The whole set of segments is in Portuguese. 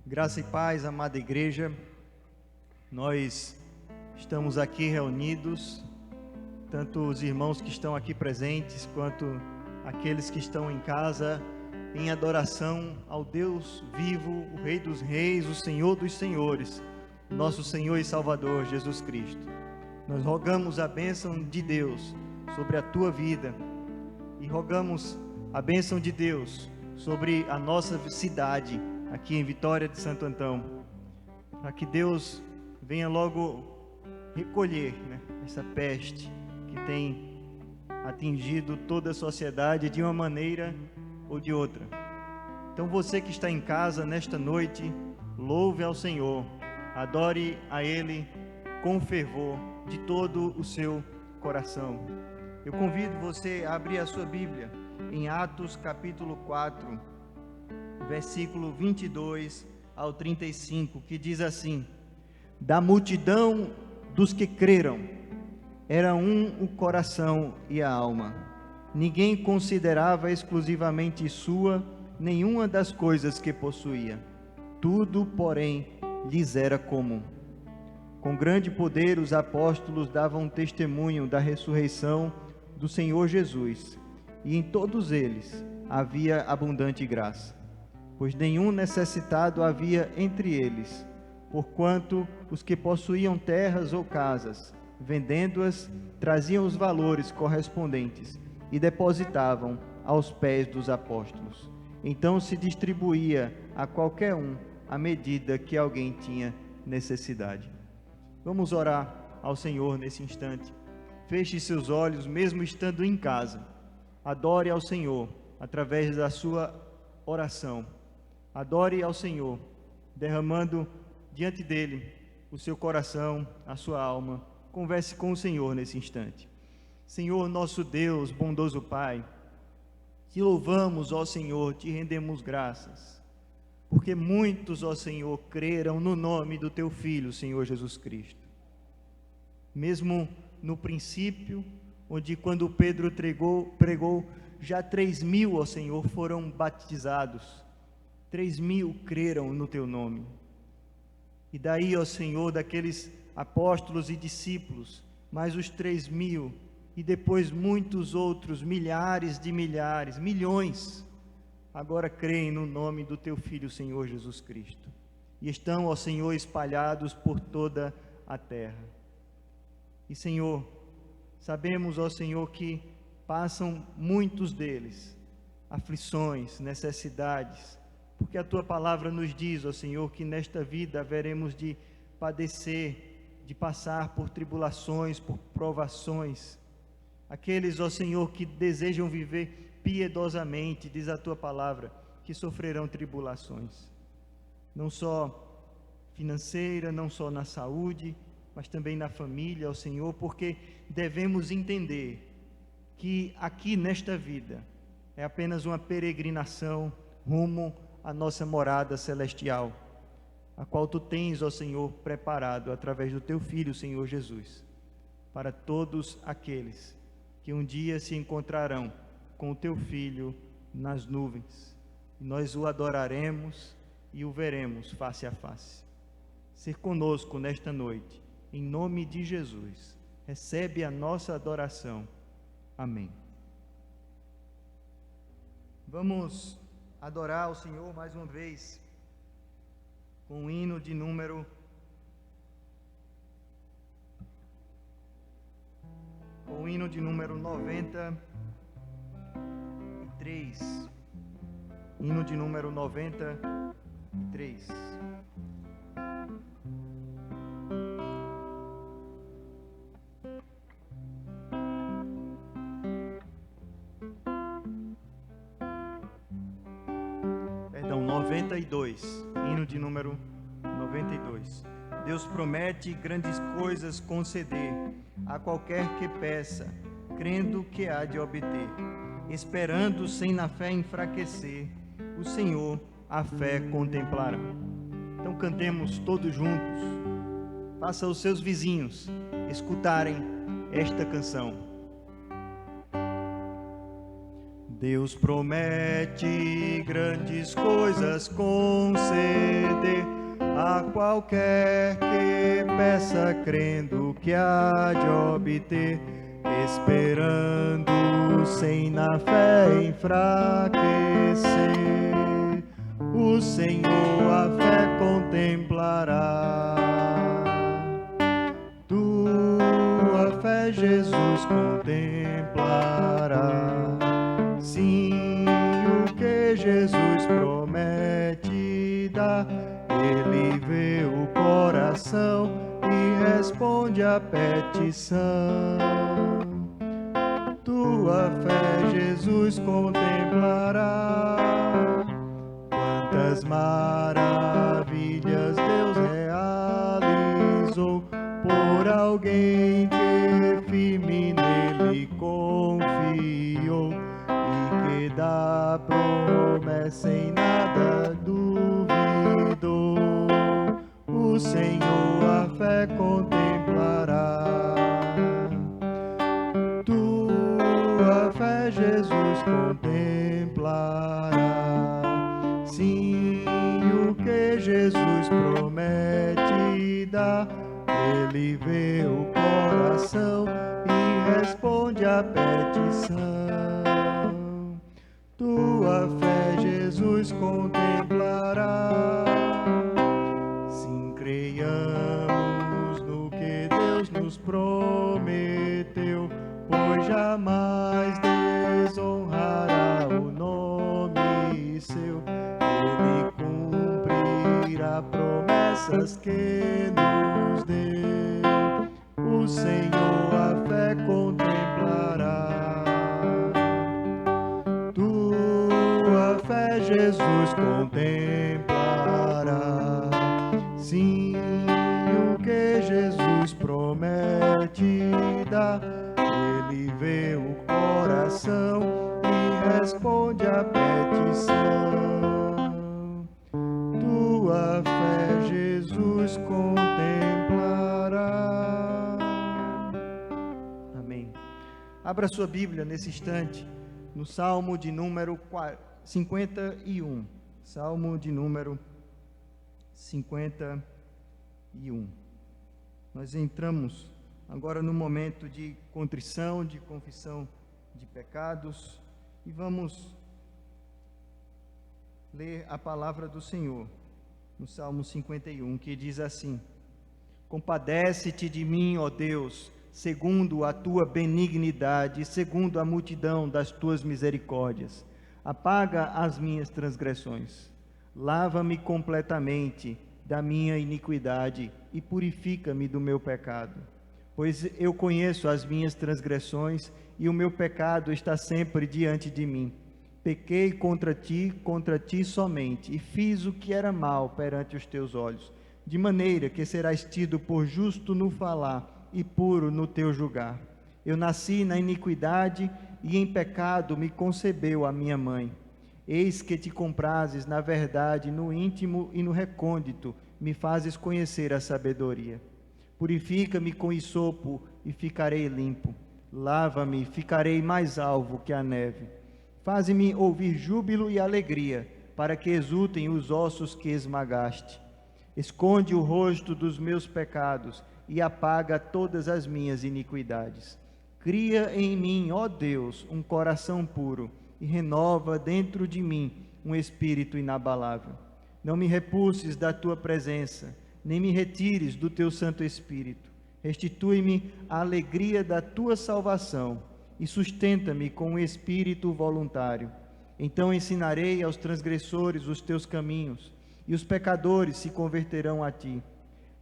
Graça e paz, amada igreja. Nós estamos aqui reunidos, tanto os irmãos que estão aqui presentes, quanto aqueles que estão em casa, em adoração ao Deus vivo, o Rei dos Reis, o Senhor dos Senhores, nosso Senhor e Salvador Jesus Cristo. Nós rogamos a bênção de Deus sobre a tua vida e rogamos a bênção de Deus sobre a nossa cidade, aqui em Vitória de Santo Antão, para que Deus venha logo recolher, essa peste que tem atingido toda a sociedade de uma maneira ou de outra. Então você que está em casa nesta noite, louve ao Senhor, adore a Ele com fervor de todo o seu coração. Eu convido você a abrir a sua Bíblia em Atos capítulo 4, versículo 22 ao 35, que diz assim: da multidão dos que creram, era um o coração e a alma. Ninguém considerava exclusivamente sua nenhuma das coisas que possuía. Tudo, porém, lhes era comum. Com grande poder, os apóstolos davam testemunho da ressurreição do Senhor Jesus, e em todos eles havia abundante graça, pois nenhum necessitado havia entre eles, porquanto os que possuíam terras ou casas, vendendo-as, traziam os valores correspondentes e depositavam aos pés dos apóstolos. Então se distribuía a qualquer um à medida que alguém tinha necessidade. Vamos orar ao Senhor nesse instante. Feche seus olhos, mesmo estando em casa. Adore ao Senhor através da sua oração. Adore ao Senhor, derramando diante dele o seu coração, a sua alma. Converse com o Senhor nesse instante. Senhor, nosso Deus, bondoso Pai, te louvamos, ó Senhor, te rendemos graças, porque muitos, ó Senhor, creram no nome do teu Filho, Senhor Jesus Cristo. Mesmo no princípio, onde quando Pedro pregou, já 3.000, ó Senhor, foram batizados, 3.000 creram no teu nome. E daí, ó Senhor, daqueles apóstolos e discípulos, mais os 3.000, e depois muitos outros, milhares de milhares, milhões, agora creem no nome do teu Filho, Senhor Jesus Cristo. E estão, ó Senhor, espalhados por toda a terra. E Senhor, sabemos, ó Senhor, que passam muitos deles aflições, necessidades, porque a tua palavra nos diz, ó Senhor, que nesta vida haveremos de padecer, de passar por tribulações, por provações. Aqueles, ó Senhor, que desejam viver piedosamente, diz a tua palavra, que sofrerão tribulações, não só financeira, não só na saúde, mas também na família, ó Senhor, porque devemos entender que aqui nesta vida é apenas uma peregrinação rumo à nossa morada celestial, a qual tu tens, ó Senhor, preparado através do teu Filho, Senhor Jesus, para todos aqueles que um dia se encontrarão com o teu Filho nas nuvens. Nós o adoraremos e o veremos face a face. Ser conosco nesta noite, em nome de Jesus. Recebe a nossa adoração. Amém. Vamos adorar o Senhor mais uma vez com o hino de número 93. Hino de número 93. Perdão, 92. Hino de número 92. Deus promete grandes coisas conceder a qualquer que peça, crendo que há de obter. Esperando sem na fé enfraquecer, o Senhor a fé contemplará. Então cantemos todos juntos. Faça os seus vizinhos escutarem esta canção. Deus promete grandes coisas conceder a qualquer que peça, crendo que há de obter, esperando sem na fé enfraquecer. O Senhor a fé contemplará. Tua fé Jesus contemplará. Sim, o que Jesus promete dá. Ele vê o coração e responde à petição. Tua fé Jesus contemplará. Quantas maravilhas Deus realizou por alguém que firme nele confiou e que da promessa em nada duvidou. O Senhor a fé contemplará. Tua fé Jesus contemplará. Sim, o que Jesus promete dá. Ele vê o coração e responde à petição. Tua fé Jesus contemplará. Sim, creiamos no que Deus nos prometeu, pois jamais desonrará o nome seu. Ele cumprirá promessas que nos deu. O Senhor a fé contemplará. Tua fé Jesus contemplará. Sim, o que Jesus promete dá. Ele vê o coração e responde à petição. Tua fé Jesus contemplará. Amém. Abra sua Bíblia nesse instante no Salmo de número 51. Salmo de número 51. Nós entramos agora no momento de contrição, de confissão de pecados, e vamos ler a palavra do Senhor no Salmo 51, que diz assim: Compadece-te de mim, ó Deus, segundo a tua benignidade, segundo a multidão das tuas misericórdias. Apaga as minhas transgressões. Lava-me completamente da minha iniquidade e purifica-me do meu pecado. Pois eu conheço as minhas transgressões e o meu pecado está sempre diante de mim. Pequei contra ti somente, e fiz o que era mal perante os teus olhos, de maneira que serás tido por justo no falar e puro no teu julgar. Eu nasci na iniquidade e em pecado me concebeu a minha mãe. Eis que te comprases na verdade, no íntimo e no recôndito, me fazes conhecer a sabedoria. Purifica-me com hisopo e ficarei limpo. Lava-me e ficarei mais alvo que a neve. Faze-me ouvir júbilo e alegria, para que exultem os ossos que esmagaste. Esconde o rosto dos meus pecados e apaga todas as minhas iniquidades. Cria em mim, ó Deus, um coração puro e renova dentro de mim um espírito inabalável. Não me repulses da tua presença, nem me retires do teu Santo Espírito. Restitui-me a alegria da tua salvação e sustenta-me com um espírito voluntário. Então ensinarei aos transgressores os teus caminhos, e os pecadores se converterão a ti.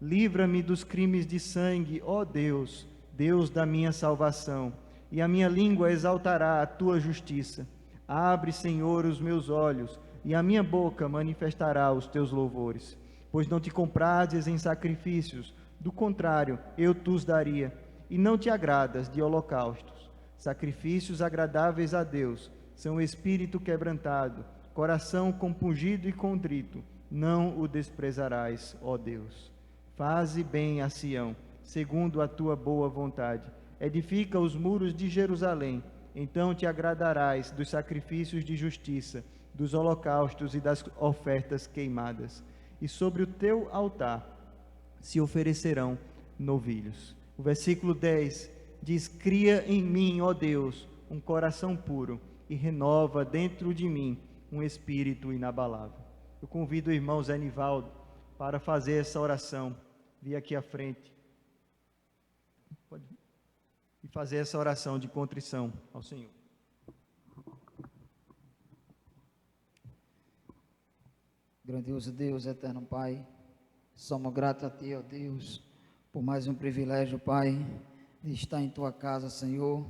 Livra-me dos crimes de sangue, ó Deus, Deus da minha salvação, e a minha língua exaltará a tua justiça. Abre, Senhor, os meus olhos, e a minha boca manifestará os teus louvores. Pois não te comprases em sacrifícios, do contrário, eu te daria, e não te agradas de holocaustos. Sacrifícios agradáveis a Deus são espírito quebrantado, coração compungido e contrito, não o desprezarás, ó Deus. Faze bem a Sião, segundo a tua boa vontade. Edifica os muros de Jerusalém, Então te agradarás dos sacrifícios de justiça, dos holocaustos e das ofertas queimadas. E sobre o teu altar se oferecerão novilhos. O versículo 10 diz: cria em mim, ó Deus, um coração puro e renova dentro de mim um espírito inabalável. Eu convido o irmão Zé Nivaldo para fazer essa oração. Vir aqui à frente. E fazer essa oração de contrição ao Senhor. Grandioso Deus, eterno Pai, somos gratos a Ti, ó Deus, por mais um privilégio, Pai, de estar em Tua casa, Senhor,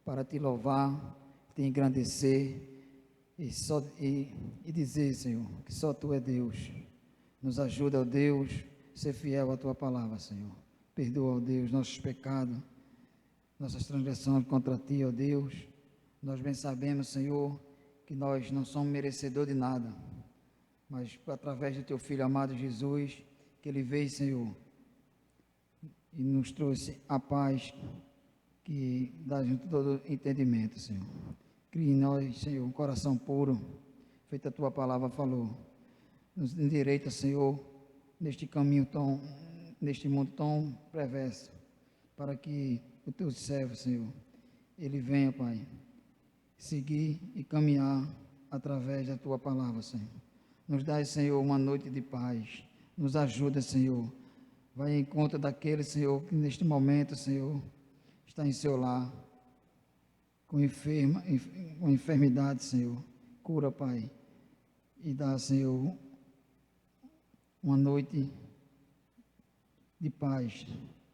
para Te louvar, Te engrandecer e dizer, Senhor, que só Tu é Deus. Nos ajuda, ó Deus, a ser fiel à Tua palavra, Senhor. Perdoa, ó Deus, nossos pecados, nossas transgressões contra Ti, ó Deus. Nós bem sabemos, Senhor, que nós não somos merecedores de nada, mas através do Teu Filho amado Jesus, que Ele veio, Senhor, e nos trouxe a paz que dá junto todo entendimento, Senhor. Crie em nós, Senhor, um coração puro, feito a Tua palavra falou. Nos endireita, Senhor, neste caminho neste mundo tão perverso, para que o Teu servo, Senhor, ele venha, Pai, seguir e caminhar através da Tua palavra, Senhor. Nos dá, Senhor, uma noite de paz. Nos ajuda, Senhor. Vai em conta daquele, Senhor, que neste momento, Senhor, está em seu lar, com enfermidade, Senhor. Cura, Pai. E dá, Senhor, uma noite de paz,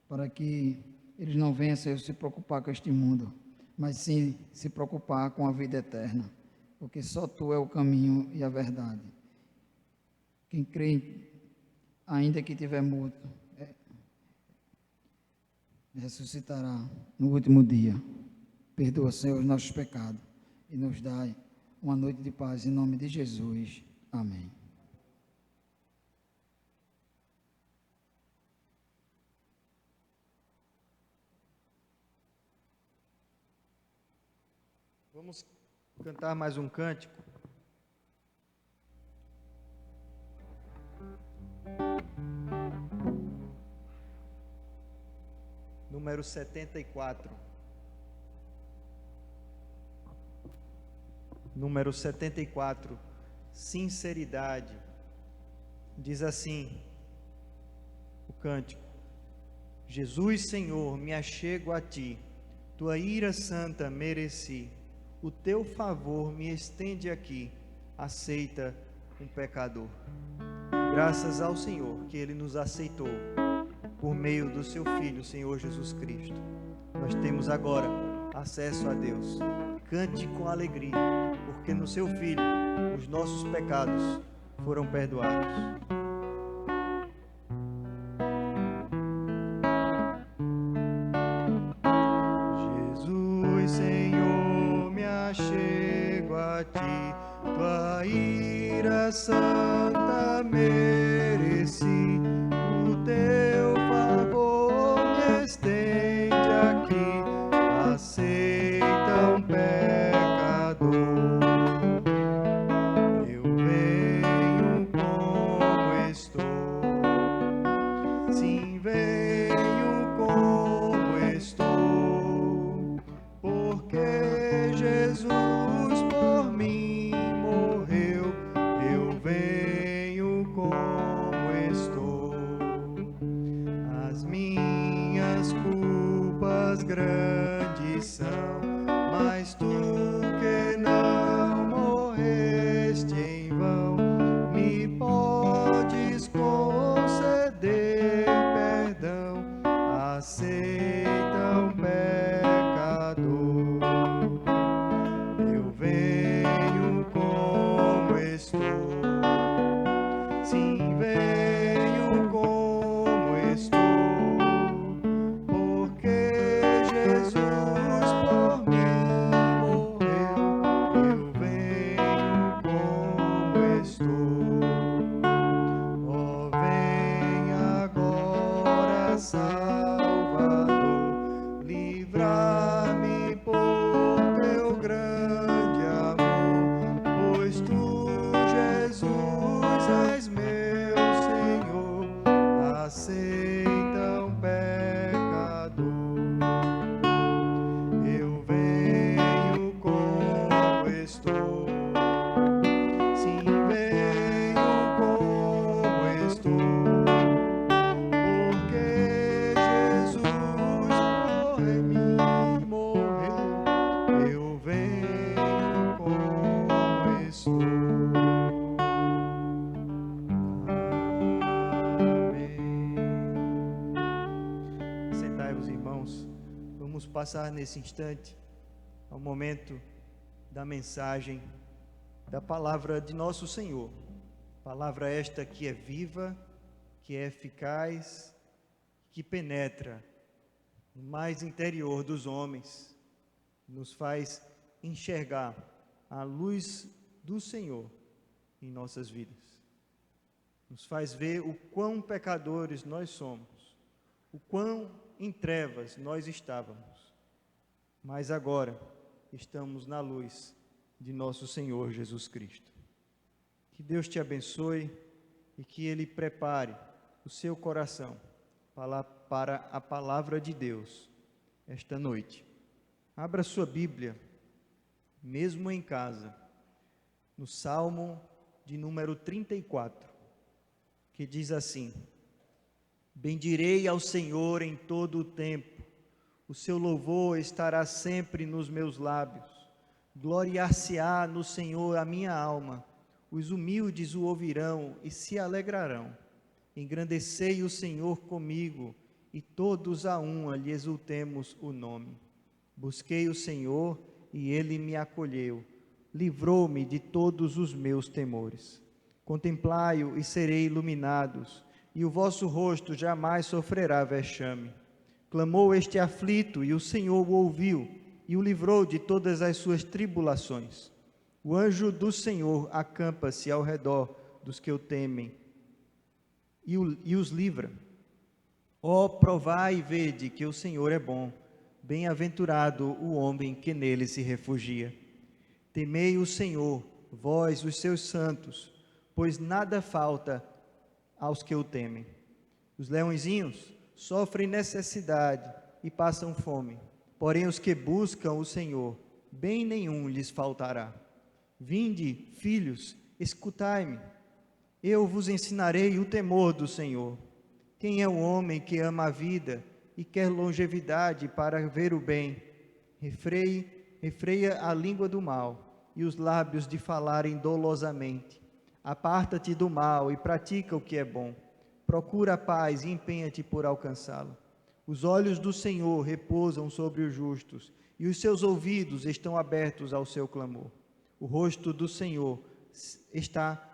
para que eles não venham, Senhor, se preocupar com este mundo, mas sim se preocupar com a vida eterna, porque só Tu é o caminho e a verdade. Quem crê, ainda que estiver morto, ressuscitará no último dia. Perdoa, Senhor, os nossos pecados e nos dá uma noite de paz, em nome de Jesus. Amém. Vamos cantar mais um cântico. Número 74. Número 74. Sinceridade. Diz assim o cântico: Jesus, Senhor, me achego a Ti, Tua ira santa mereci, o Teu favor me estende aqui, aceita um pecador. Graças ao Senhor que Ele nos aceitou por meio do Seu Filho, Senhor Jesus Cristo. Nós temos agora acesso a Deus. Cante com alegria, porque no Seu Filho os nossos pecados foram perdoados. Jesus, Senhor, me achego a Ti, Tua ira santa mereci, o Teu favor me estende aqui, aceita um pecador. Eu venho como estou, sim, venho como estou, porque Jesus por mim morreu. Eu venho como estou. Sim, venho como estou, porque Jesus por mim morreu. Eu venho como estou. Amém. Sentai-vos, irmãos. Vamos passar nesse instante ao momento da mensagem, da palavra de nosso Senhor. Palavra esta que é viva, que é eficaz, que penetra no mais interior dos homens, nos faz enxergar a luz do Senhor em nossas vidas. Nos faz ver o quão pecadores nós somos, o quão em trevas nós estávamos. Mas agora estamos na luz de nosso Senhor Jesus Cristo. Que Deus te abençoe e que Ele prepare o seu coração para a palavra de Deus esta noite. Abra sua Bíblia, mesmo em casa, no Salmo de número 34, que diz assim: bendirei ao Senhor em todo o tempo, o seu louvor estará sempre nos meus lábios. Gloriar-se-á no Senhor a minha alma, os humildes o ouvirão e se alegrarão. Engrandecei o Senhor comigo, e todos a uma lhe exultemos o nome. Busquei o Senhor, e ele me acolheu, livrou-me de todos os meus temores. Contemplai-o e serei iluminados, e o vosso rosto jamais sofrerá vexame. Clamou este aflito, e o Senhor o ouviu, e o livrou de todas as suas tribulações. O anjo do Senhor acampa-se ao redor dos que o temem, e os livra. Ó, provai e vede que o Senhor é bom, bem-aventurado o homem que nele se refugia. Temei o Senhor, vós os seus santos, pois nada falta aos que o temem. Os leõezinhos sofrem necessidade e passam fome, porém os que buscam o Senhor, bem nenhum lhes faltará. Vinde, filhos, escutai-me, eu vos ensinarei o temor do Senhor. Quem é o homem que ama a vida e quer longevidade para ver o bem? Refreia a língua do mal e os lábios de falarem dolosamente. Aparta-te do mal e pratica o que é bom. Procura a paz e empenha-te por alcançá-la. Os olhos do Senhor repousam sobre os justos, e os seus ouvidos estão abertos ao seu clamor. O rosto do Senhor está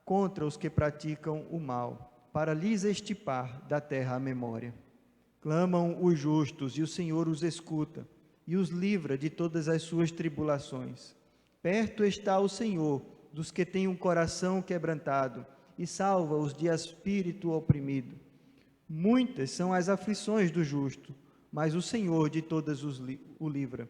contra os que praticam o mal, para lhes extirpar da terra a memória. Clamam os justos, e o Senhor os escuta, e os livra de todas as suas tribulações. Perto está o Senhor dos que têm um coração quebrantado, e salva-os de espírito oprimido. Muitas são as aflições do justo, mas o Senhor de todas o livra.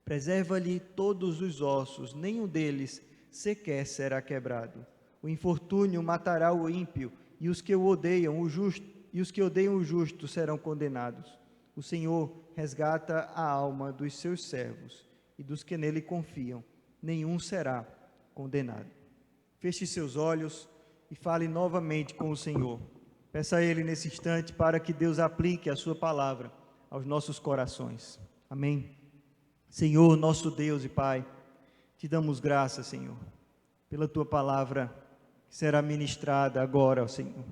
Preserva-lhe todos os ossos, nenhum deles sequer será quebrado. O infortúnio matará o ímpio, e os que odeiam o justo serão condenados. O Senhor resgata a alma dos seus servos, e dos que nele confiam, nenhum será condenado. Feche seus olhos e fale novamente com o Senhor. Peça a Ele nesse instante para que Deus aplique a sua palavra aos nossos corações. Amém. Senhor, nosso Deus e Pai, te damos graça, Senhor, pela tua palavra que será ministrada agora, Senhor.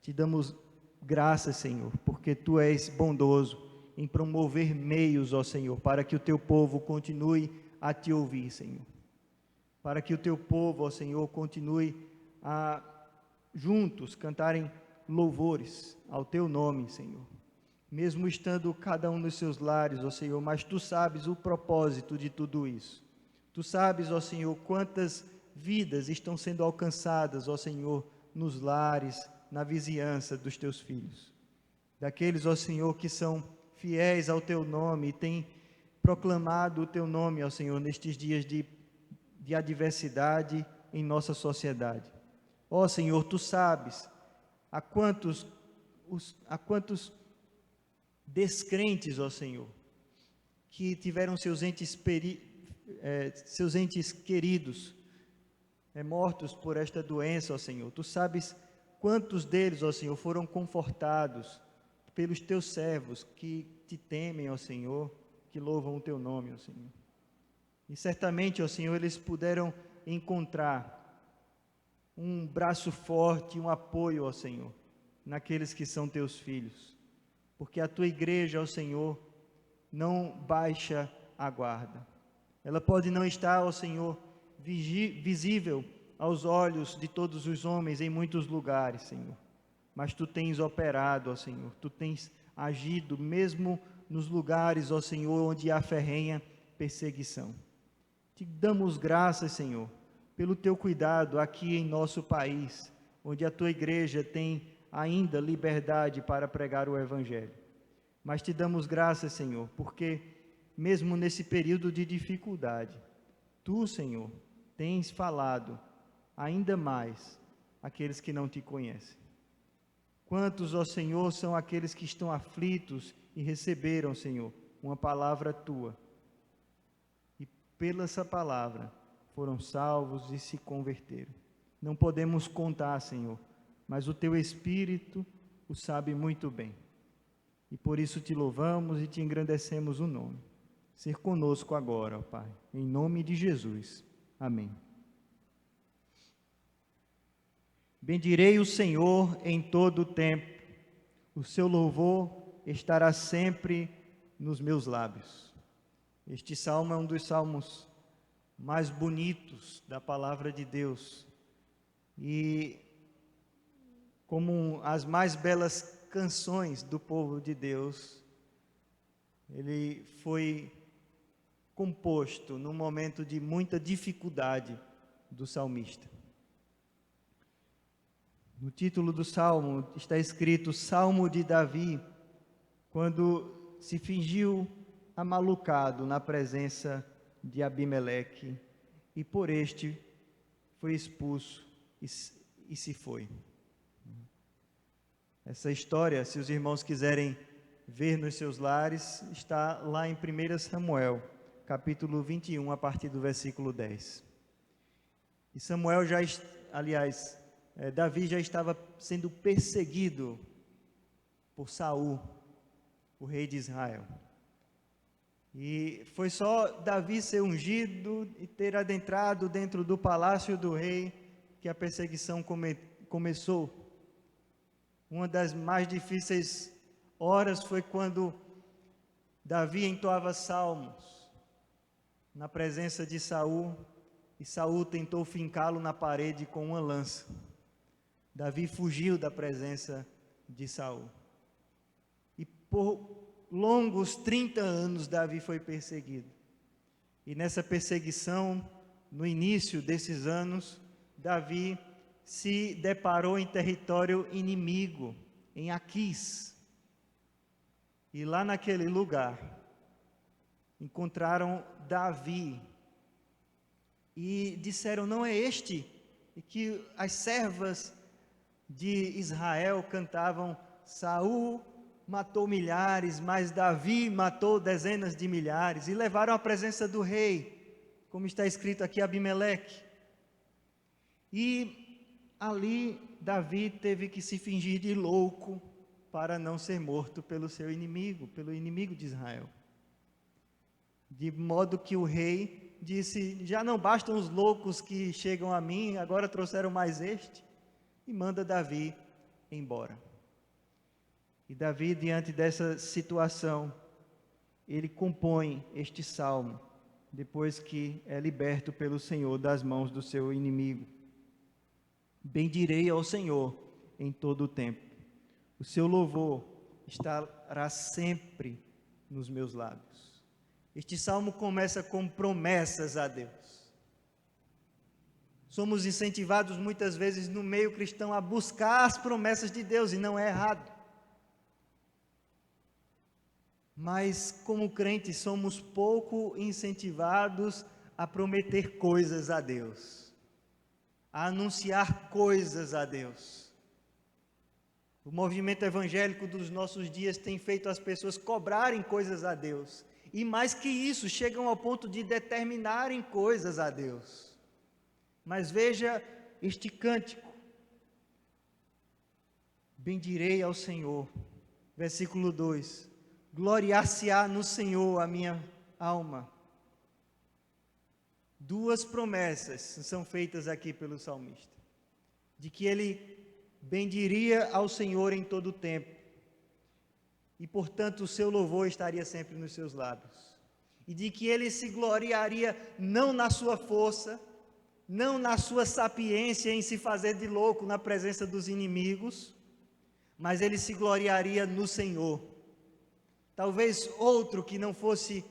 Te damos graça, Senhor, porque tu és bondoso em promover meios, ó Senhor, para que o teu povo continue a te ouvir, Senhor. Para que o teu povo, ó Senhor, continue a juntos cantarem louvores ao teu nome, Senhor. Mesmo estando cada um nos seus lares, ó Senhor, mas tu sabes o propósito de tudo isso. Tu sabes, ó Senhor, quantas vidas estão sendo alcançadas, ó Senhor, nos lares, na vizinhança dos teus filhos. Daqueles, ó Senhor, que são fiéis ao teu nome e têm proclamado o teu nome, ó Senhor, nestes dias de adversidade em nossa sociedade. Ó Senhor, tu sabes a quantos descrentes, ó Senhor, que tiveram seus entes queridos mortos por esta doença, ó Senhor. Tu sabes quantos deles, ó Senhor, foram confortados pelos teus servos que te temem, ó Senhor, que louvam o teu nome, ó Senhor. E certamente, ó Senhor, eles puderam encontrar um braço forte, um apoio, ó Senhor, naqueles que são teus filhos. Porque a tua igreja, ó Senhor, não baixa a guarda. Ela pode não estar, ó Senhor, visível aos olhos de todos os homens em muitos lugares, Senhor. Mas tu tens operado, ó Senhor, tu tens agido mesmo nos lugares, ó Senhor, onde há ferrenha perseguição. Te damos graças, Senhor, pelo teu cuidado aqui em nosso país, onde a tua igreja tem ainda liberdade para pregar o Evangelho. Mas te damos graças, Senhor, porque mesmo nesse período de dificuldade, tu, Senhor, tens falado ainda mais àqueles que não te conhecem. Quantos, ó Senhor, são aqueles que estão aflitos e receberam, Senhor, uma palavra tua. E pela essa palavra foram salvos e se converteram. Não podemos contar, Senhor, mas o teu Espírito o sabe muito bem. E por isso te louvamos e te engrandecemos o nome. Ser conosco agora, ó Pai, em nome de Jesus. Amém. Bendirei o Senhor em todo o tempo, o seu louvor estará sempre nos meus lábios. Este salmo é um dos salmos mais bonitos da palavra de Deus, e como as mais belas canções do povo de Deus, ele foi composto num momento de muita dificuldade do salmista. No título do salmo está escrito Salmo de Davi, quando se fingiu amalucado na presença de Abimeleque, e por este foi expulso e se foi. Essa história, se os irmãos quiserem ver nos seus lares, está lá em 1 Samuel, capítulo 21, a partir do versículo 10. E Samuel Davi já estava sendo perseguido por Saul, o rei de Israel. E foi só Davi ser ungido e ter adentrado dentro do palácio do rei que a perseguição começou. Uma das mais difíceis horas foi quando Davi entoava salmos na presença de Saul, e Saul tentou fincá-lo na parede com uma lança. Davi fugiu da presença de Saul. E por longos 30 anos Davi foi perseguido. E nessa perseguição, no início desses anos, Davi se deparou em território inimigo, em Aquis. E lá naquele lugar, encontraram Davi. E disseram, não é este? E que as servas de Israel cantavam, Saul matou milhares, mas Davi matou dezenas de milhares, e levaram à presença do rei, como está escrito aqui, Abimeleque. E ali Davi teve que se fingir de louco para não ser morto pelo seu inimigo, pelo inimigo de Israel. De modo que o rei disse, já não bastam os loucos que chegam a mim, agora trouxeram mais este, e manda Davi embora. E Davi, diante dessa situação, ele compõe este salmo, depois que é liberto pelo Senhor das mãos do seu inimigo. Bendirei ao Senhor em todo o tempo. O seu louvor estará sempre nos meus lábios. Este salmo começa com promessas a Deus. Somos incentivados muitas vezes no meio cristão a buscar as promessas de Deus, e não é errado. Mas como crentes somos pouco incentivados a prometer coisas a Deus, a anunciar coisas a Deus. O movimento evangélico dos nossos dias tem feito as pessoas cobrarem coisas a Deus, e mais que isso, chegam ao ponto de determinarem coisas a Deus. Mas veja este cântico: bendirei ao Senhor. Versículo 2: gloriar-se-á no Senhor a minha alma. Duas promessas são feitas aqui pelo salmista, de que ele bendiria ao Senhor em todo o tempo, e portanto o seu louvor estaria sempre nos seus lábios, e de que ele se gloriaria não na sua força, não na sua sapiência em se fazer de louco na presença dos inimigos, mas ele se gloriaria no Senhor. Talvez outro que não fosse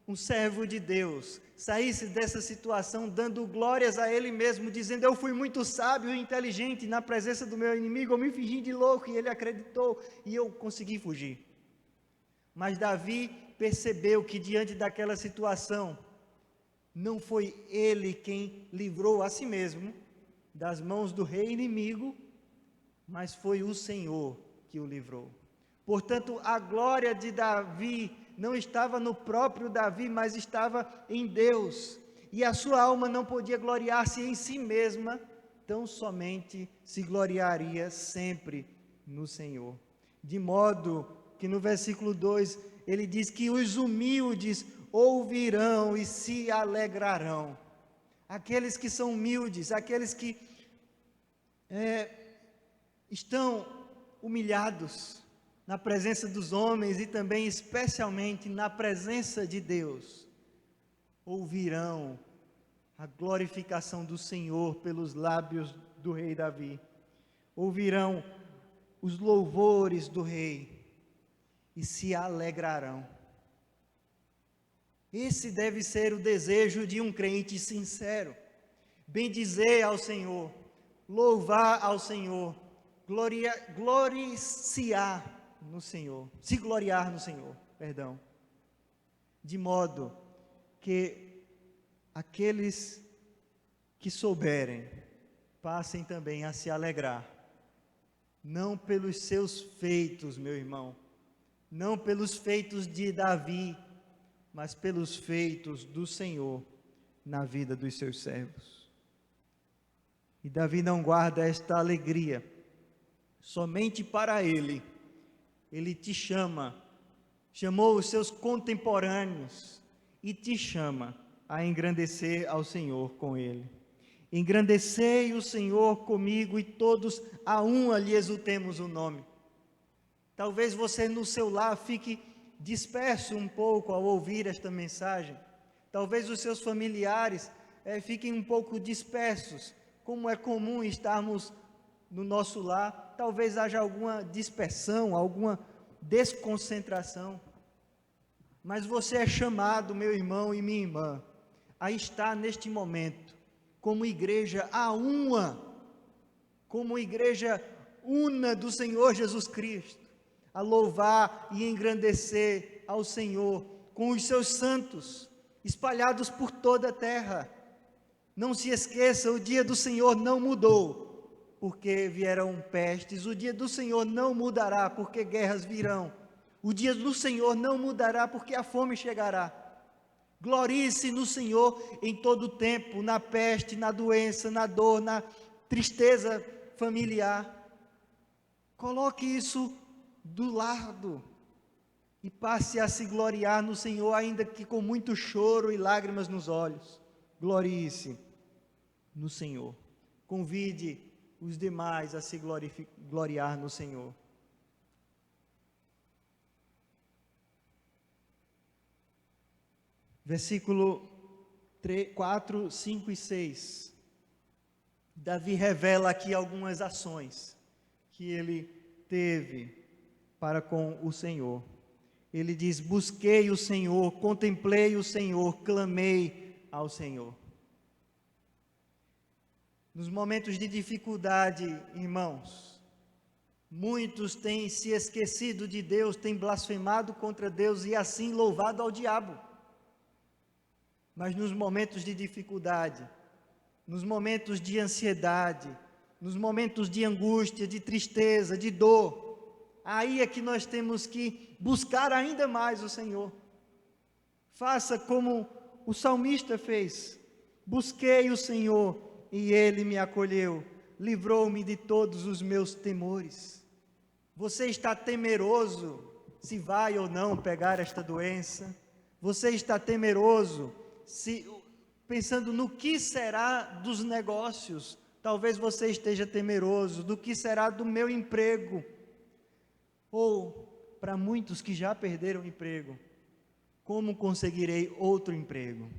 um servo de Deus saísse dessa situação dando glórias a ele mesmo, dizendo: eu fui muito sábio e inteligente na presença do meu inimigo, eu me fingi de louco e ele acreditou e eu consegui fugir. Mas Davi percebeu que diante daquela situação, não foi ele quem livrou a si mesmo das mãos do rei inimigo, mas foi o Senhor que o livrou. Portanto, a glória de Davi não estava no próprio Davi, mas estava em Deus. E a sua alma não podia gloriar-se em si mesma, tão somente se gloriaria sempre no Senhor. De modo que no versículo 2, ele diz que os humildes ouvirão e se alegrarão. Aqueles que são humildes, aqueles que estão humilhados na presença dos homens e também especialmente na presença de Deus, ouvirão a glorificação do Senhor pelos lábios do rei Davi, ouvirão os louvores do rei e se alegrarão. Esse deve ser o desejo de um crente sincero: bendizer ao Senhor, louvar ao Senhor, gloriar no Senhor, se gloriar no Senhor, perdão, de modo que aqueles que souberem passem também a se alegrar, não pelos seus feitos, meu irmão, não pelos feitos de Davi, mas pelos feitos do Senhor na vida dos seus servos. E Davi não guarda esta alegria somente para ele. Ele te chamou os seus contemporâneos e te chama a engrandecer ao Senhor com ele. Engrandecei o Senhor comigo e todos a uma lhe exultemos o nome. Talvez você no seu lar fique disperso um pouco ao ouvir esta mensagem. Talvez os seus familiares fiquem um pouco dispersos, como é comum estarmos no nosso lar. Talvez haja alguma dispersão, alguma desconcentração, mas você é chamado, meu irmão e minha irmã, a estar neste momento como igreja a uma, como igreja una do Senhor Jesus Cristo, a louvar e engrandecer ao Senhor com os seus santos espalhados por toda a terra. Não se esqueça, o dia do Senhor não mudou porque vieram pestes, o dia do Senhor não mudará porque guerras virão, o dia do Senhor não mudará porque a fome chegará. Glorie-se no Senhor em todo o tempo, na peste, na doença, na dor, na tristeza familiar. Coloque isso do lado e passe a se gloriar no Senhor, ainda que com muito choro e lágrimas nos olhos. Glorie-se no Senhor. Convide os demais a se gloriar no Senhor. Versículo 4, 5 e 6. Davi revela aqui algumas ações que ele teve para com o Senhor. Ele diz: busquei o Senhor, contemplei o Senhor, clamei ao Senhor. Nos momentos de dificuldade, irmãos, muitos têm se esquecido de Deus, têm blasfemado contra Deus e assim louvado ao diabo. Mas nos momentos de dificuldade, nos momentos de ansiedade, nos momentos de angústia, de tristeza, de dor, aí é que nós temos que buscar ainda mais o Senhor. Faça como o salmista fez: busquei o Senhor e Ele me acolheu, livrou-me de todos os meus temores. Você está temeroso se vai ou não pegar esta doença? Você está temeroso pensando no que será dos negócios? Talvez você esteja temeroso do que será do meu emprego. Ou, para muitos que já perderam o emprego, como conseguirei outro emprego?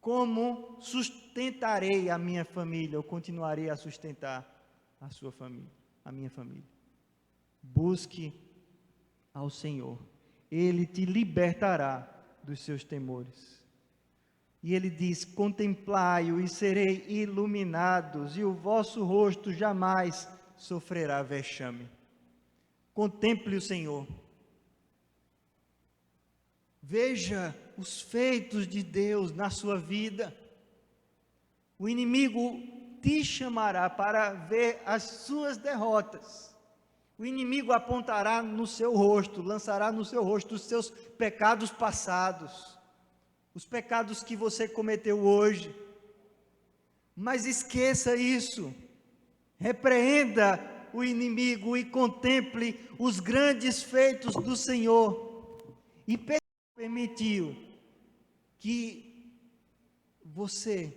Como sustentarei a minha família, ou continuarei a sustentar a sua família, a minha família? Busque ao Senhor, Ele te libertará dos seus temores. E Ele diz: contemplai-o e serei iluminados, e o vosso rosto jamais sofrerá vexame. Contemple o Senhor. Veja os feitos de Deus na sua vida. O inimigo te chamará para ver as suas derrotas. O inimigo apontará no seu rosto, lançará no seu rosto os seus pecados passados, os pecados que você cometeu hoje. Mas esqueça isso. Repreenda o inimigo e contemple os grandes feitos do Senhor. E permitiu que você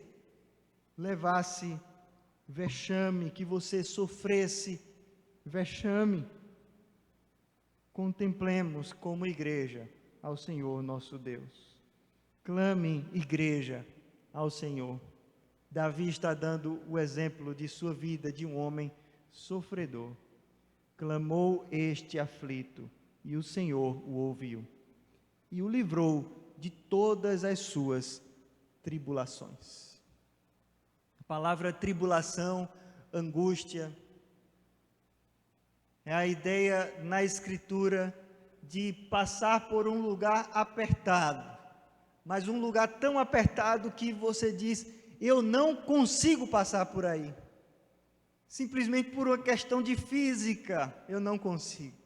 levasse vexame, que você sofresse vexame. Contemplemos como igreja ao Senhor nosso Deus. Clame, igreja, ao Senhor. Davi está dando o exemplo de sua vida de um homem sofredor. Clamou este aflito, e o Senhor o ouviu, e o livrou de todas as suas tribulações. A palavra tribulação, angústia, é a ideia na Escritura de passar por um lugar apertado, mas um lugar tão apertado que você diz: eu não consigo passar por aí. Simplesmente por uma questão de física, eu não consigo.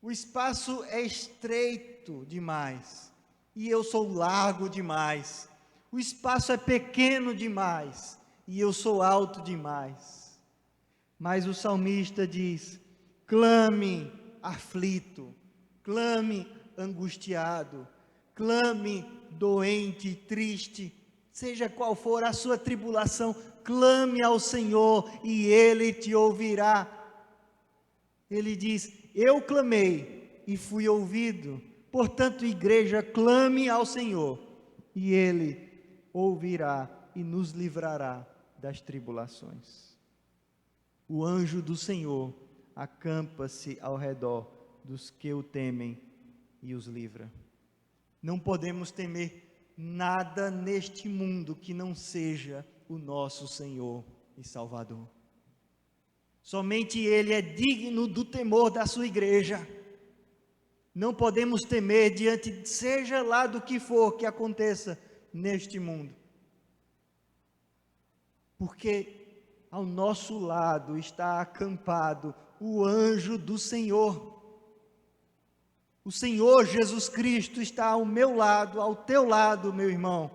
O espaço é estreito demais, e eu sou largo demais. O espaço é pequeno demais, e eu sou alto demais. Mas o salmista diz: clame aflito, clame angustiado, clame doente, triste, seja qual for a sua tribulação, clame ao Senhor e Ele te ouvirá. Ele diz: eu clamei e fui ouvido. Portanto, igreja, clame ao Senhor e Ele ouvirá e nos livrará das tribulações. O anjo do Senhor acampa-se ao redor dos que o temem e os livra. Não podemos temer nada neste mundo que não seja o nosso Senhor e Salvador. Somente Ele é digno do temor da sua igreja. Não podemos temer diante, seja lá do que for que aconteça neste mundo. Porque ao nosso lado está acampado o anjo do Senhor. O Senhor Jesus Cristo está ao meu lado, ao teu lado, meu irmão.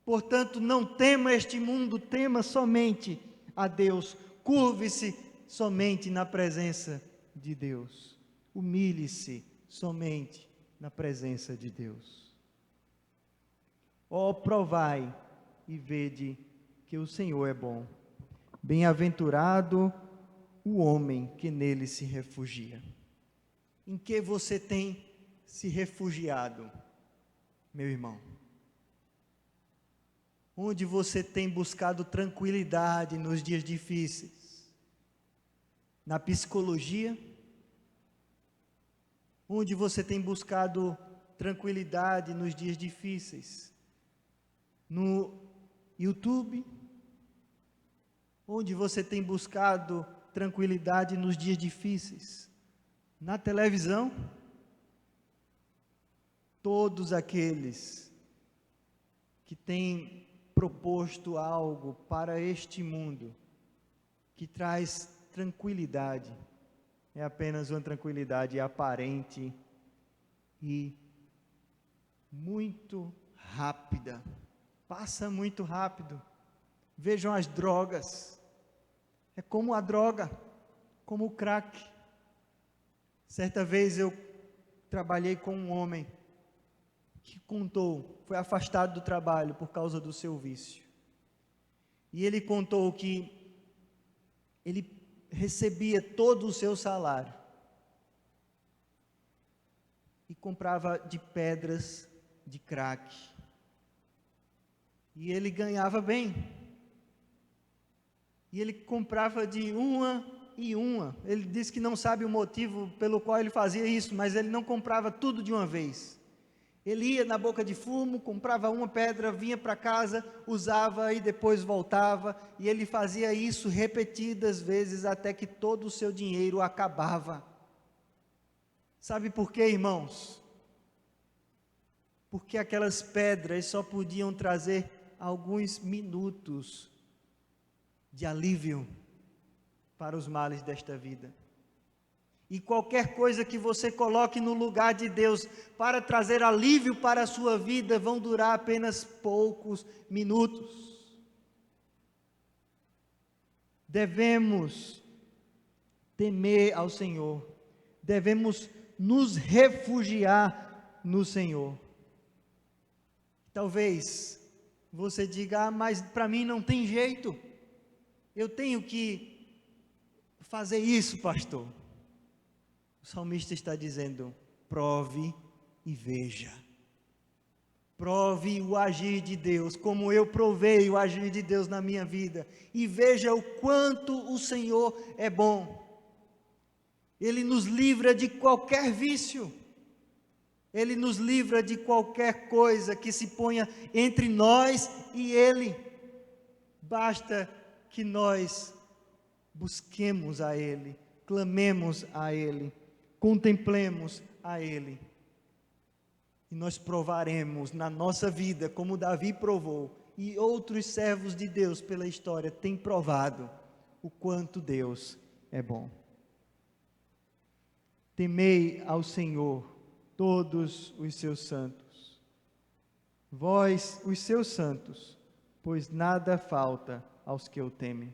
Portanto, não tema este mundo, tema somente a Deus. Curve-se somente na presença de Deus. Humilhe-se somente na presença de Deus. Ó, provai e vede que o Senhor é bom. Bem-aventurado o homem que nele se refugia. Em que você tem se refugiado, meu irmão? Onde você tem buscado tranquilidade nos dias difíceis? Na psicologia? Onde você tem buscado tranquilidade nos dias difíceis? No YouTube? Onde você tem buscado tranquilidade nos dias difíceis? Na televisão? Todos aqueles que têm proposto algo para este mundo que traz tranquilidade, é apenas uma tranquilidade aparente e muito rápida, passa muito rápido. Vejam as drogas. É como a droga, como o crack. Certa vez eu trabalhei com um homem que contou, foi afastado do trabalho por causa do seu vício. E ele contou que ele recebia todo o seu salário e comprava de pedras de crack. E ele ganhava bem. E ele comprava de uma e uma. Ele disse que não sabe o motivo pelo qual ele fazia isso, mas ele não comprava tudo de uma vez. Ele ia na boca de fumo, comprava uma pedra, vinha para casa, usava e depois voltava. E ele fazia isso repetidas vezes até que todo o seu dinheiro acabava. Sabe por quê, irmãos? Porque aquelas pedras só podiam trazer alguns minutos de alívio para os males desta vida. E qualquer coisa que você coloque no lugar de Deus para trazer alívio para a sua vida, vão durar apenas poucos minutos. Devemos temer ao Senhor, devemos nos refugiar no Senhor. Talvez você diga, mas para mim não tem jeito, eu tenho que fazer isso, pastor. O salmista está dizendo, prove e veja. Prove o agir de Deus, como eu provei o agir de Deus na minha vida, e veja o quanto o Senhor é bom. Ele nos livra de qualquer vício, Ele nos livra de qualquer coisa que se ponha entre nós e Ele. Basta que nós busquemos a Ele, clamemos a Ele, contemplemos a Ele, e nós provaremos na nossa vida, como Davi provou, e outros servos de Deus pela história têm provado, o quanto Deus é bom. Temei ao Senhor, todos os seus santos, vós, os seus santos, pois nada falta aos que o temem.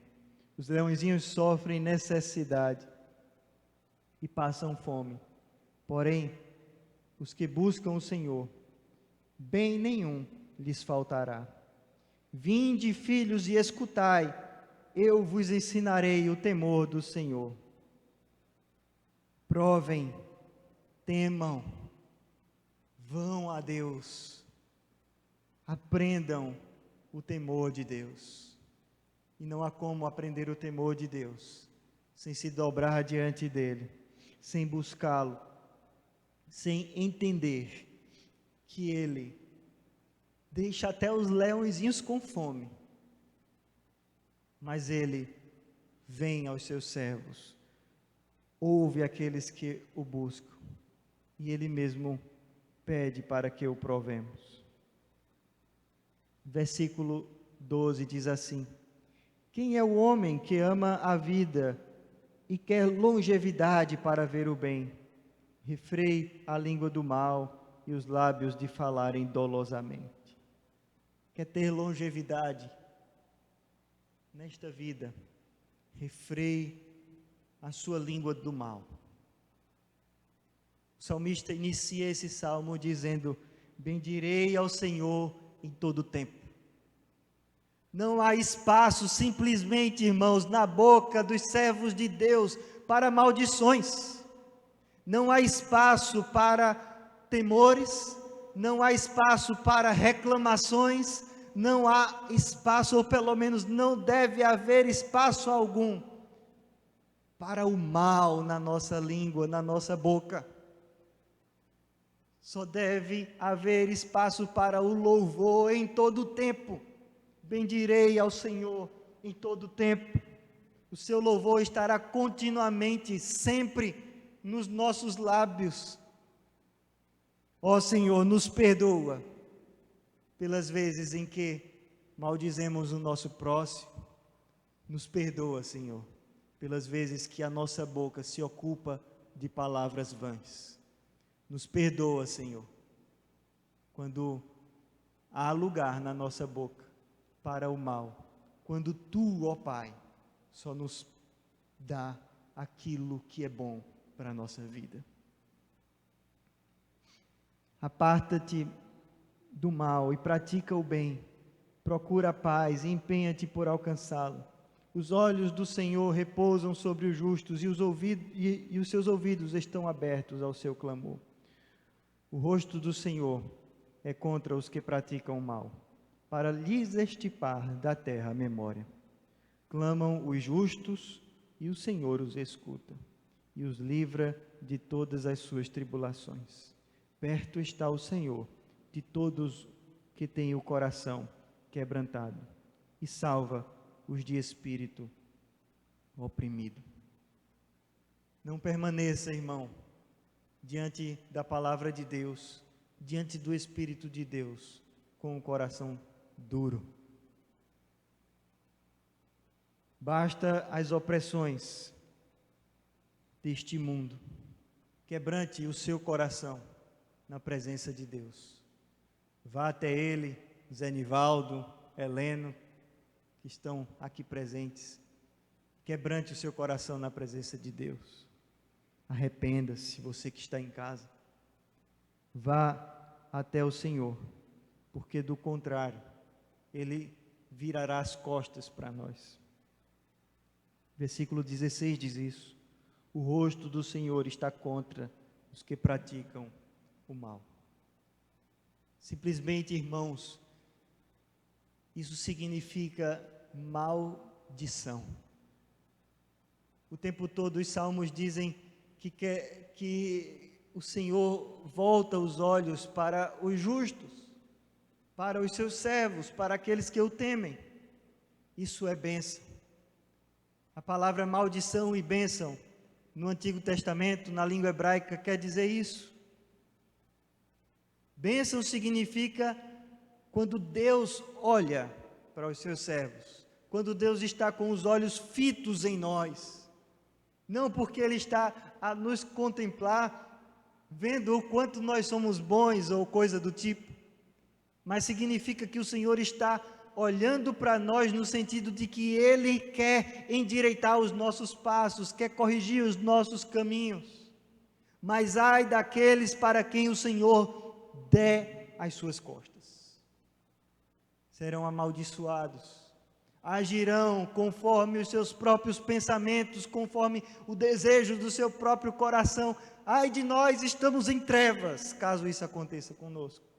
Os leõezinhos sofrem necessidade e passam fome, porém, os que buscam o Senhor, bem nenhum lhes faltará. Vinde, filhos, e escutai, eu vos ensinarei o temor do Senhor. Provem, temam, vão a Deus, aprendam o temor de Deus. E não há como aprender o temor de Deus sem se dobrar diante dEle, sem buscá-lo, sem entender que Ele deixa até os leõezinhos com fome, mas Ele vem aos seus servos, ouve aqueles que o buscam, e Ele mesmo pede para que o provemos. Versículo 12 diz assim: quem é o homem que ama a vida e quer longevidade para ver o bem? Refreie a língua do mal e os lábios de falarem dolosamente. Quer ter longevidade nesta vida? Refreie a sua língua do mal. O salmista inicia esse salmo dizendo: bendirei ao Senhor em todo o tempo. Não há espaço simplesmente, irmãos, na boca dos servos de Deus para maldições. Não há espaço para temores, não há espaço para reclamações, não há espaço, ou pelo menos não deve haver espaço algum para o mal na nossa língua, na nossa boca. Só deve haver espaço para o louvor em todo o tempo. Bendirei ao Senhor em todo o tempo. O seu louvor estará continuamente, sempre nos nossos lábios. Ó Senhor, nos perdoa pelas vezes em que maldizemos o nosso próximo. Nos perdoa, Senhor, pelas vezes que a nossa boca se ocupa de palavras vãs. Nos perdoa, Senhor, quando há lugar na nossa boca para o mal, quando Tu, ó Pai, só nos dá aquilo que é bom para a nossa vida. Aparta-te do mal e pratica o bem, procura a paz e empenha-te por alcançá-lo. Os olhos do Senhor repousam sobre os justos e os seus ouvidos estão abertos ao seu clamor. O rosto do Senhor é contra os que praticam o mal, para lhes extirpar da terra a memória. Clamam os justos e o Senhor os escuta e os livra de todas as suas tribulações. Perto está o Senhor de todos que têm o coração quebrantado e salva os de espírito oprimido. Não permaneça, irmão, diante da palavra de Deus, diante do Espírito de Deus, com o coração duro. Basta as opressões deste mundo. Quebrante o seu coração na presença de Deus. Vá até Ele, Zé Nivaldo, Heleno, que estão aqui presentes. Quebrante o seu coração na presença de Deus. Arrependa-se, você que está em casa. Vá até o Senhor, porque do contrário, Ele virará as costas para nós. Versículo 16 diz isso. O rosto do Senhor está contra os que praticam o mal. Simplesmente, irmãos, isso significa maldição. O tempo todo os salmos dizem que o Senhor volta os olhos para os justos, para os seus servos, para aqueles que o temem. Isso é bênção. A palavra maldição e bênção no Antigo Testamento, na língua hebraica, quer dizer isso. Bênção significa quando Deus olha para os seus servos, quando Deus está com os olhos fitos em nós, não porque Ele está a nos contemplar, vendo o quanto nós somos bons ou coisa do tipo, mas significa que o Senhor está olhando para nós no sentido de que Ele quer endireitar os nossos passos, quer corrigir os nossos caminhos. Mas ai daqueles para quem o Senhor der as suas costas. Serão amaldiçoados, agirão conforme os seus próprios pensamentos, conforme o desejo do seu próprio coração. Ai de nós, estamos em trevas, caso isso aconteça conosco.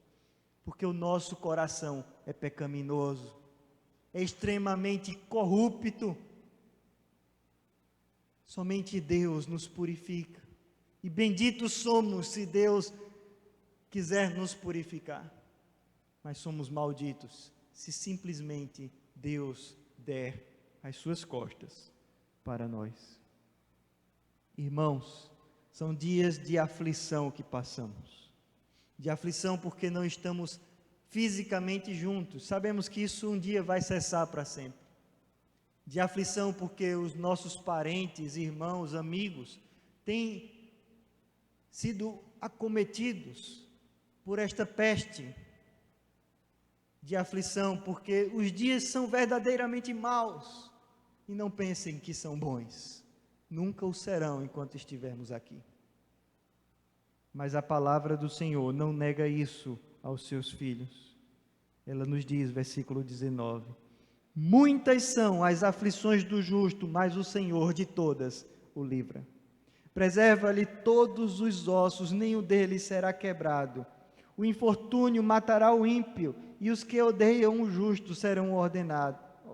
Porque o nosso coração é pecaminoso, é extremamente corrupto. Somente Deus nos purifica. E benditos somos se Deus quiser nos purificar. Mas somos malditos se simplesmente Deus der as suas costas para nós. Irmãos, são dias de aflição que passamos. De aflição porque não estamos fisicamente juntos. Sabemos que isso um dia vai cessar para sempre. De aflição porque os nossos parentes, irmãos, amigos têm sido acometidos por esta peste. De aflição porque os dias são verdadeiramente maus. E não pensem que são bons. Nunca o serão enquanto estivermos aqui. Mas a palavra do Senhor não nega isso aos seus filhos. Ela nos diz, versículo 19: muitas são as aflições do justo, mas o Senhor de todas o livra. Preserva-lhe todos os ossos, nenhum deles será quebrado. O infortúnio matará o ímpio, e os que odeiam o justo serão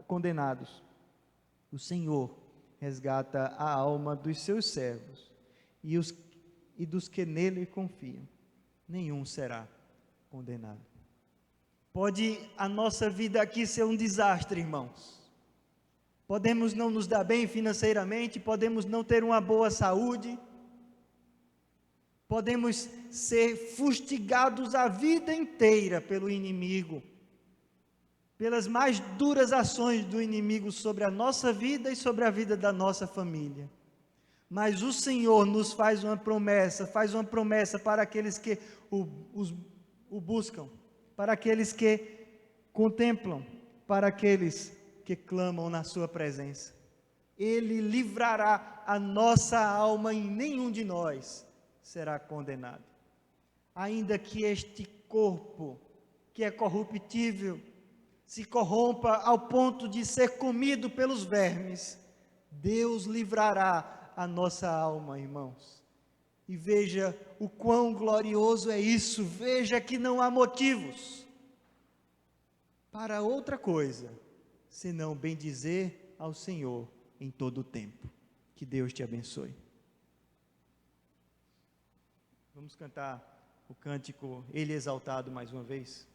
condenados. O Senhor resgata a alma dos seus servos, e dos que nele confiam, nenhum será condenado. Pode a nossa vida aqui ser um desastre, irmãos. Podemos não nos dar bem financeiramente, podemos não ter uma boa saúde, podemos ser fustigados a vida inteira pelo inimigo, pelas mais duras ações do inimigo sobre a nossa vida e sobre a vida da nossa família. Mas o Senhor nos faz uma promessa para aqueles que o buscam, para aqueles que contemplam, para aqueles que clamam na sua presença. Ele livrará a nossa alma e nenhum de nós será condenado. Ainda que este corpo, que é corruptível, se corrompa ao ponto de ser comido pelos vermes, Deus livrará a nossa alma, irmãos. E veja o quão glorioso é isso, veja que não há motivos para outra coisa, senão bendizer ao Senhor em todo o tempo. Que Deus te abençoe. Vamos cantar o cântico Ele Exaltado mais uma vez.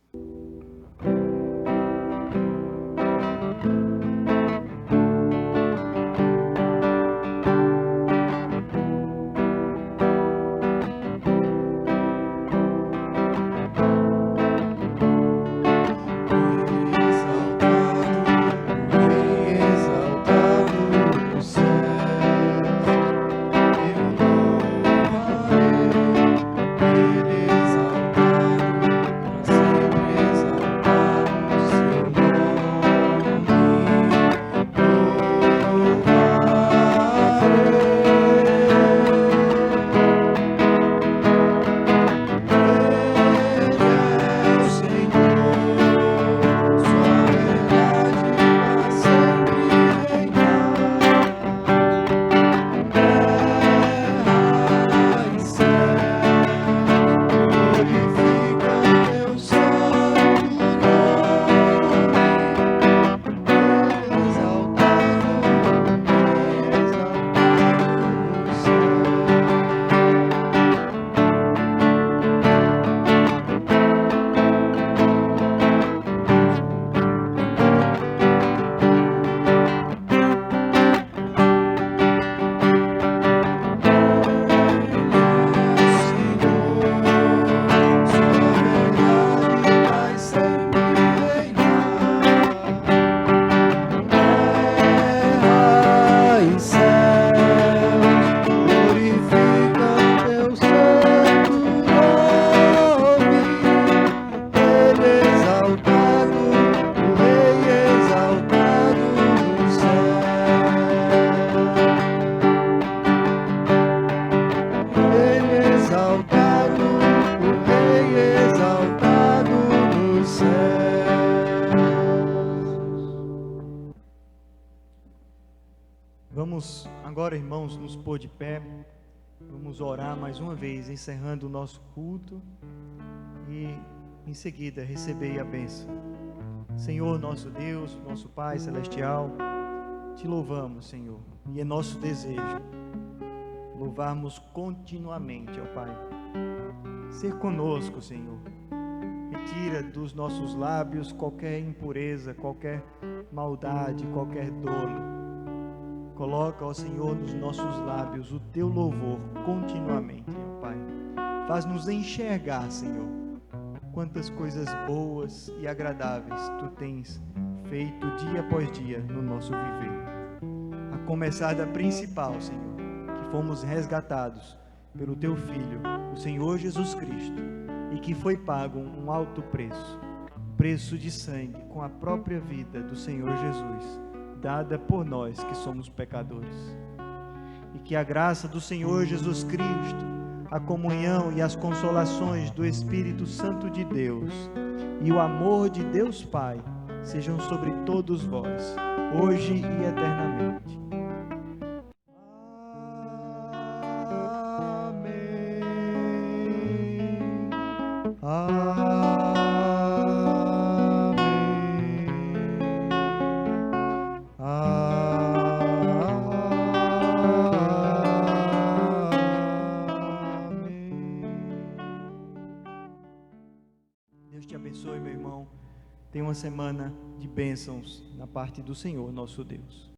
Vamos agora, irmãos, nos pôr de pé, vamos orar mais uma vez, encerrando o nosso culto e em seguida receber a bênção. Senhor, nosso Deus, nosso Pai Celestial, te louvamos, Senhor, e é nosso desejo louvarmos continuamente, ó Pai. Ser conosco, Senhor, retira dos nossos lábios qualquer impureza, qualquer maldade, qualquer dolo. Coloca, ó Senhor, nos nossos lábios o teu louvor continuamente, ó Pai. Faz-nos enxergar, Senhor, quantas coisas boas e agradáveis tu tens feito dia após dia no nosso viver. A começar da principal, Senhor, que fomos resgatados pelo teu Filho, o Senhor Jesus Cristo, e que foi pago um alto preço, preço de sangue, com a própria vida do Senhor Jesus, dada por nós que somos pecadores. E que a graça do Senhor Jesus Cristo, a comunhão e as consolações do Espírito Santo de Deus e o amor de Deus Pai sejam sobre todos vós, hoje e eternamente. Amém. Amém. Deus te abençoe, meu irmão. Tenha uma semana de bênçãos na parte do Senhor, nosso Deus.